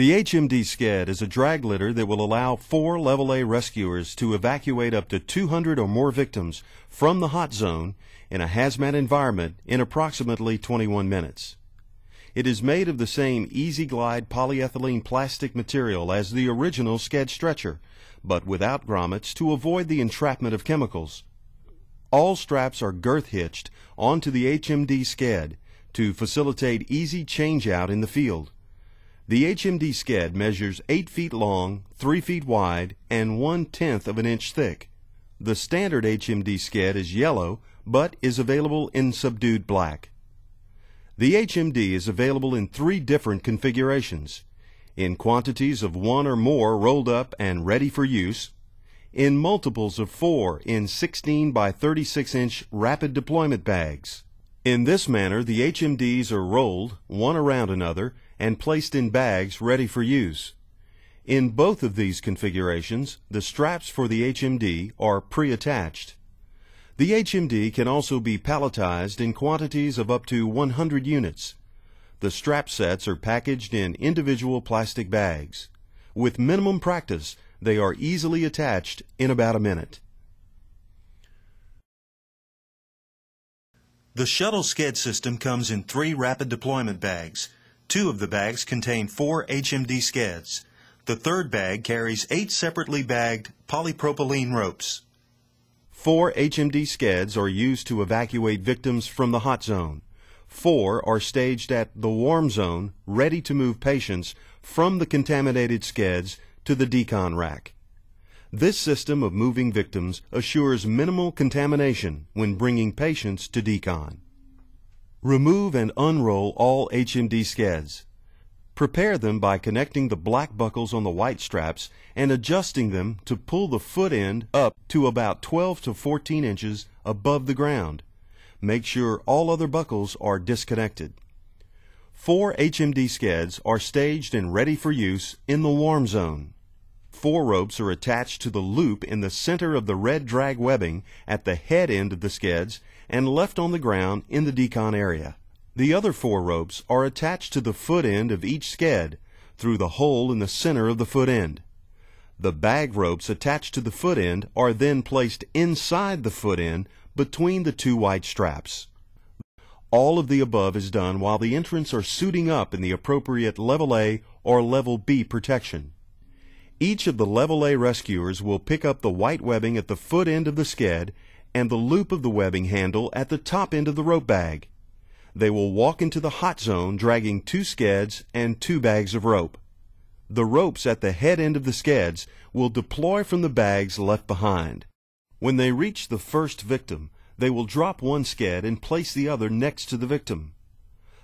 The HMD Sked is a drag litter that will allow 4 Level A rescuers to evacuate up to 200 or more victims from the hot zone in a hazmat environment in approximately 21 minutes. It is made of the same Easy Glide polyethylene plastic material as the original Sked stretcher, but without grommets to avoid the entrapment of chemicals. All straps are girth hitched onto the HMD Sked to facilitate easy change-out in the field. The HMD Sked measures 8 feet long, 3 feet wide, and 1/10 of an inch thick. The standard HMD Sked is yellow, but is available in subdued black. The HMD is available in 3 different configurations: in quantities of 1 or more rolled up and ready for use, in multiples of 4 in 16 by 36 inch rapid deployment bags. In this manner, the HMDs are rolled, one around another, and placed in bags ready for use. In both of these configurations, the straps for the HMD are pre-attached. The HMD can also be palletized in quantities of up to 100 units. The strap sets are packaged in individual plastic bags. With minimum practice, they are easily attached in about a minute. The shuttle Sked system comes in 3 rapid deployment bags. 2 of the bags contain 4 HMD Skeds. The third bag carries 8 separately bagged polypropylene ropes. 4 HMD Skeds are used to evacuate victims from the hot zone. 4 are staged at the warm zone, ready to move patients from the contaminated Skeds to the decon rack. This system of moving victims assures minimal contamination when bringing patients to decon. Remove and unroll all HMD Skeds. Prepare them by connecting the black buckles on the white straps and adjusting them to pull the foot end up to about 12 to 14 inches above the ground. Make sure all other buckles are disconnected. 4 HMD Skeds are staged and ready for use in the warm zone. 4 ropes are attached to the loop in the center of the red drag webbing at the head end of the Skeds and left on the ground in the decon area. The other 4 ropes are attached to the foot end of each Sked through the hole in the center of the foot end. The bag ropes attached to the foot end are then placed inside the foot end between the 2 white straps. All of the above is done while the entrants are suiting up in the appropriate Level A or Level B protection. Each of the Level A rescuers will pick up the white webbing at the foot end of the Sked and the loop of the webbing handle at the top end of the rope bag. They will walk into the hot zone dragging 2 Skeds and 2 bags of rope. The ropes at the head end of the Skeds will deploy from the bags left behind. When they reach the first victim, they will drop one Sked and place the other next to the victim.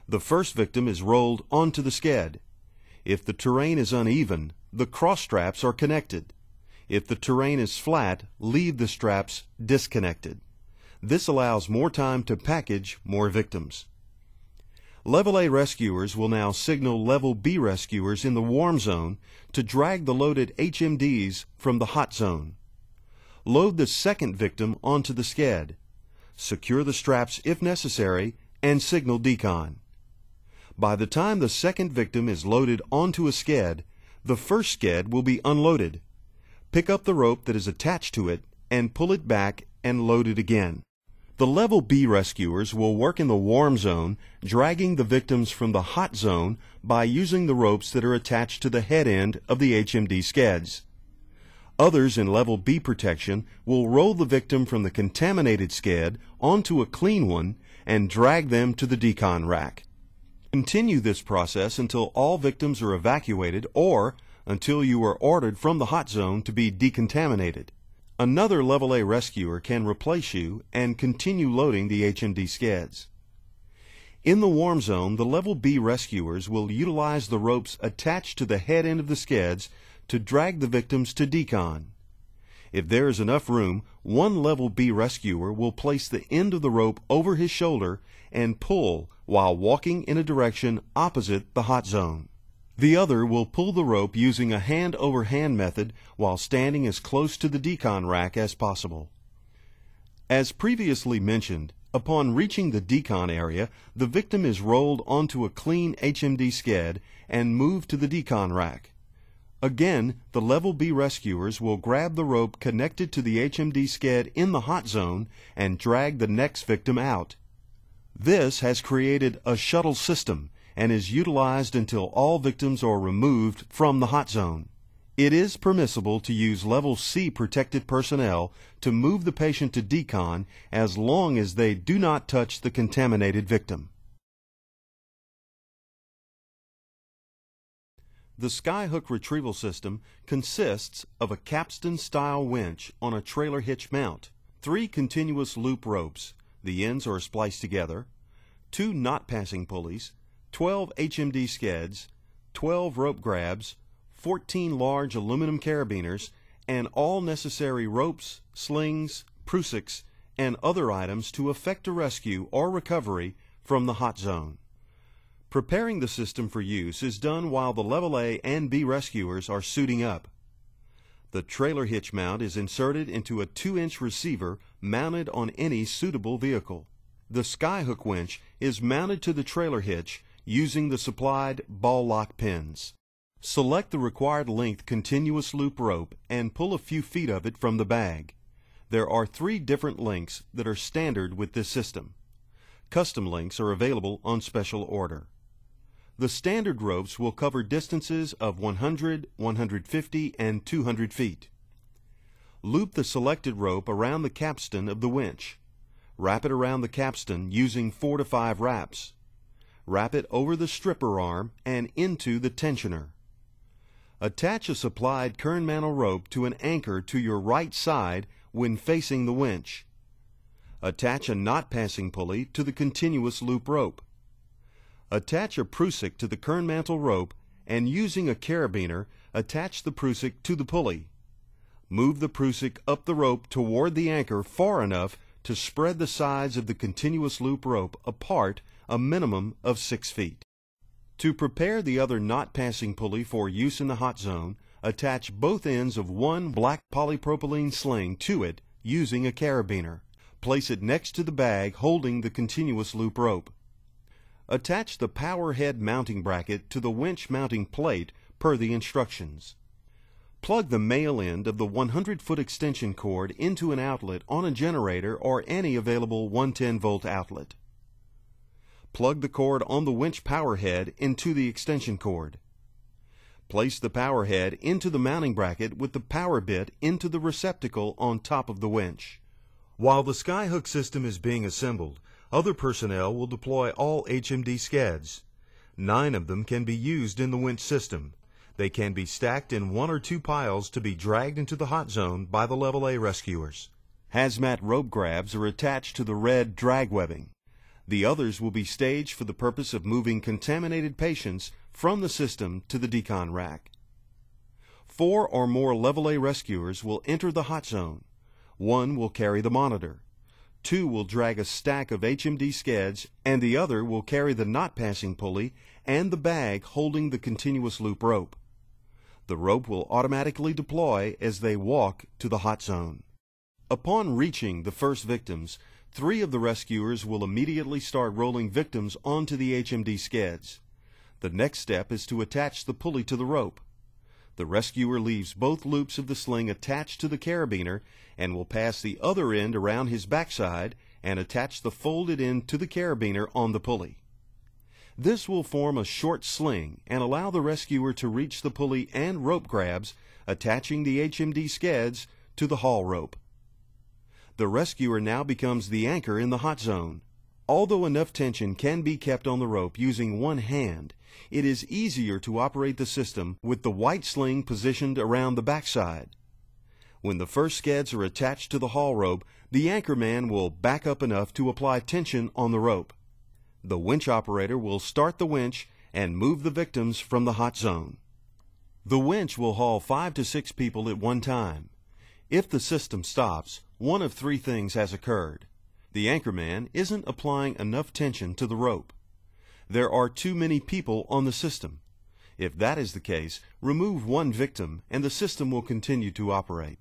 The first victim is rolled onto the Sked. If the terrain is uneven, the cross straps are connected. If the terrain is flat, leave the straps disconnected. This allows more time to package more victims. Level A rescuers will now signal Level B rescuers in the warm zone to drag the loaded HMDs from the hot zone. Load the second victim onto the Sked. Secure the straps if necessary and signal decon. By the time the second victim is loaded onto a Sked, the first Sked will be unloaded. Pick up the rope that is attached to it and pull it back and load it again. The Level B rescuers will work in the warm zone, dragging the victims from the hot zone by using the ropes that are attached to the head end of the HMD Skeds. Others in Level B protection will roll the victim from the contaminated Sked onto a clean one and drag them to the decon rack. Continue this process until all victims are evacuated or until you are ordered from the hot zone to be decontaminated. Another Level A rescuer can replace you and continue loading the HMD Skeds. In the warm zone, the Level B rescuers will utilize the ropes attached to the head end of the Skeds to drag the victims to decon. If there is enough room, one Level B rescuer will place the end of the rope over his shoulder and pull while walking in a direction opposite the hot zone. The other will pull the rope using a hand-over-hand method while standing as close to the decon rack as possible. As previously mentioned, Upon reaching the decon area, the victim is rolled onto a clean HMD Sked and moved to the decon rack. Again, the Level B rescuers will grab the rope connected to the HMD Sked in the hot zone and drag the next victim out. This has created a shuttle system and is utilized until all victims are removed from the hot zone. It is permissible to use Level C protected personnel to move the patient to decon as long as they do not touch the contaminated victim. The skyhook retrieval system consists of a capstan-style winch on a trailer hitch mount, 3 continuous loop ropes, the ends are spliced together, 2 knot-passing pulleys, 12 HMD Skeds, 12 rope grabs, 14 large aluminum carabiners, and all necessary ropes, slings, prusiks, and other items to effect a rescue or recovery from the hot zone. Preparing the system for use is done while the Level A and B rescuers are suiting up. The trailer hitch mount is inserted into a 2-inch receiver mounted on any suitable vehicle. The skyhook winch is mounted to the trailer hitch using the supplied ball lock pins. Select the required length continuous loop rope and pull a few feet of it from the bag. There are 3 different lengths that are standard with this system. Custom lengths are available on special order. The standard ropes will cover distances of 100, 150, and 200 feet. Loop the selected rope around the capstan of the winch. Wrap it around the capstan using 4 to 5 wraps. Wrap it over the stripper arm and into the tensioner. Attach a supplied kern mantle rope to an anchor to your right side when facing the winch. Attach a knot-passing pulley to the continuous loop rope. Attach a prusik to the kern mantle rope and using a carabiner, attach the prusik to the pulley. Move the prusik up the rope toward the anchor far enough to spread the sides of the continuous loop rope apart a minimum of 6 feet. To prepare the other knot-passing pulley for use in the hot zone, attach both ends of one black polypropylene sling to it using a carabiner. Place it next to the bag holding the continuous loop rope. Attach the power head mounting bracket to the winch mounting plate per the instructions. Plug the male end of the 100-foot extension cord into an outlet on a generator or any available 110-volt outlet. Plug the cord on the winch power head into the extension cord. Place the power head into the mounting bracket with the power bit into the receptacle on top of the winch. While the skyhook system is being assembled, other personnel will deploy all HMD Skeds. 9 of them can be used in the winch system. They can be stacked in 1 or 2 piles to be dragged into the hot zone by the Level A rescuers. Hazmat rope grabs are attached to the red drag webbing. The others will be staged for the purpose of moving contaminated patients from the system to the decon rack. 4 or more Level A rescuers will enter the hot zone. 1 will carry the monitor. 2 will drag a stack of HMD Skeds, and the other will carry the knot-passing pulley and the bag holding the continuous loop rope. The rope will automatically deploy as they walk to the hot zone. Upon reaching the first victims, 3 of the rescuers will immediately start rolling victims onto the HMD Skeds. The next step is to attach the pulley to the rope. The rescuer leaves both loops of the sling attached to the carabiner and will pass the other end around his backside and attach the folded end to the carabiner on the pulley. This will form a short sling and allow the rescuer to reach the pulley and rope grabs, attaching the HMD Skeds to the haul rope. The rescuer now becomes the anchor in the hot zone. Although enough tension can be kept on the rope using one hand, it is easier to operate the system with the white sling positioned around the backside. When the first Skeds are attached to the haul rope, the anchor man will back up enough to apply tension on the rope. The winch operator will start the winch and move the victims from the hot zone. The winch will haul 5 to 6 people at one time. If the system stops, one of 3 things has occurred. The anchorman isn't applying enough tension to the rope. There are too many people on the system. If that is the case, remove one victim and the system will continue to operate.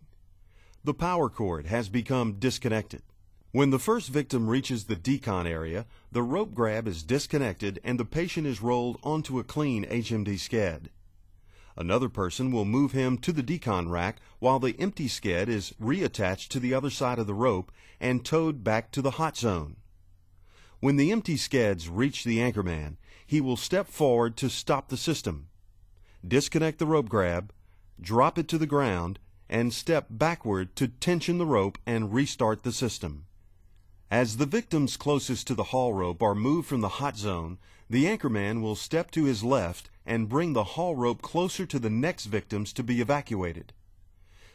The power cord has become disconnected. When the first victim reaches the decon area, the rope grab is disconnected and the patient is rolled onto a clean HMD Sked. Another person will move him to the decon rack while the empty sked is reattached to the other side of the rope and towed back to the hot zone. When the empty skeds reach the anchorman, he will step forward to stop the system, disconnect the rope grab, drop it to the ground, and step backward to tension the rope and restart the system. As the victims closest to the haul rope are moved from the hot zone, the anchorman will step to his left and bring the haul rope closer to the next victims to be evacuated.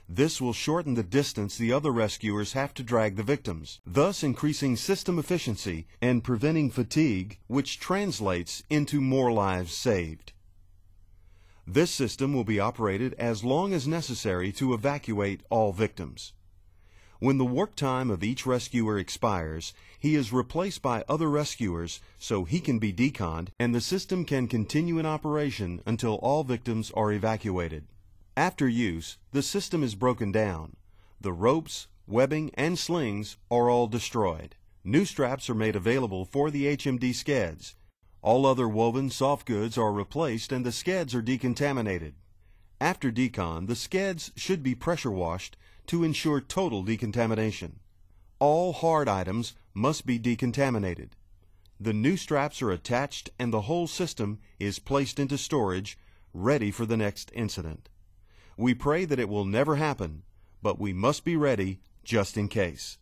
This will shorten the distance the other rescuers have to drag the victims, thus increasing system efficiency and preventing fatigue, which translates into more lives saved. This system will be operated as long as necessary to evacuate all victims. When the work time of each rescuer expires, he is replaced by other rescuers so he can be deconned and the system can continue in operation until all victims are evacuated. After use, the system is broken down. The ropes, webbing, and slings are all destroyed. New straps are made available for the HMD Skeds. All other woven soft goods are replaced and the skeds are decontaminated. After decon, the skeds should be pressure washed to ensure total decontamination. All hard items must be decontaminated. The new straps are attached and the whole system is placed into storage, ready for the next incident. We pray that it will never happen, but we must be ready just in case.